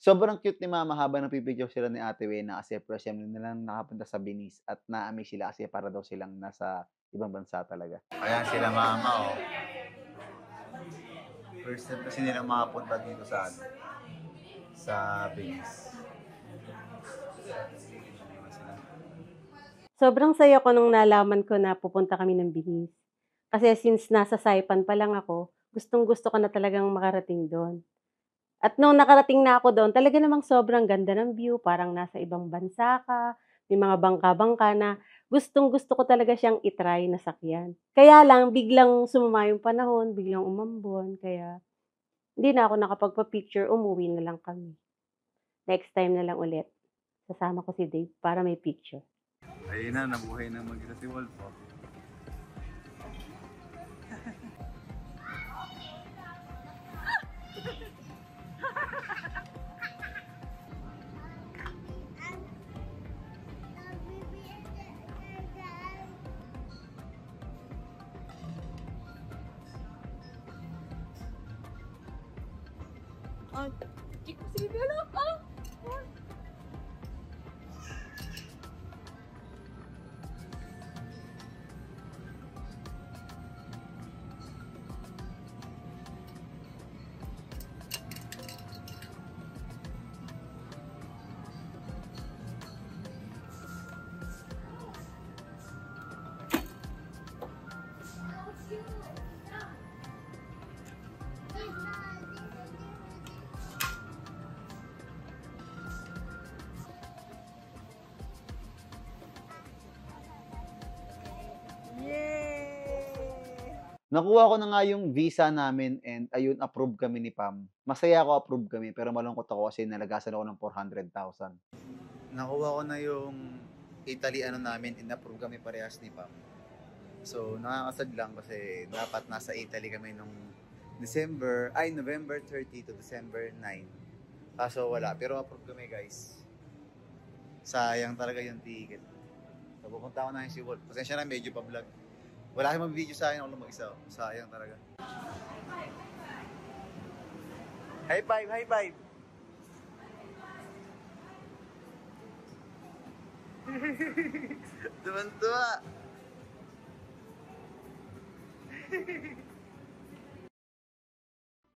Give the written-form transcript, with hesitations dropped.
Sobrang cute ni mama habang nagpi-picture sila ni Ate Wena kasi first time nilang nakapunta sa Venice at na-amaze sila kasi para daw silang nasa ibang bansa talaga. Ayan sila mama, oh. First time kasi nilang makapunta dito sa Venice. Sobrang saya ko nung nalaman ko na pupunta kami ng Belize. Kasi since nasa Saipan pa lang ako, gustong-gusto ko na talagang makarating do'n. At nung nakarating na ako do'n, talaga namang sobrang ganda ng view, parang nasa ibang bansa ka, may mga bangka-bangka na gustong-gusto ko talaga siyang i-try na sakyan. Kaya lang biglang sumama yung panahon, biglang umambon, kaya hindi na ako nakapagpa-picture, umuwi na lang kami. Next time na lang ulit, sasama ko si Dave para may picture. Ayun na, nabuhay na mag-isa si Wolf, oh. Ay, di ko sinilap ah! Nakuha ko na nga yung visa namin and ayun, approve kami ni Pam. Masaya ako, approve kami, pero malungkot ako kasi nalagasan ako ng 400,000. Nakuha ko na yung Italy ano namin, in-approve kami parehas ni Pam. So, nakakasad lang kasi dapat nasa Italy kami nung November 30 to December 9. Kaso wala, pero approve kami guys. Sayang talaga yung ticket. So, pupunta ako na si Wolf. Pasensya na, medyo pa-vlog. Wala kayong mag-video sa akin, ako lang mag-isa. Sayang talaga. High five, high five! Tuwan-tuwa!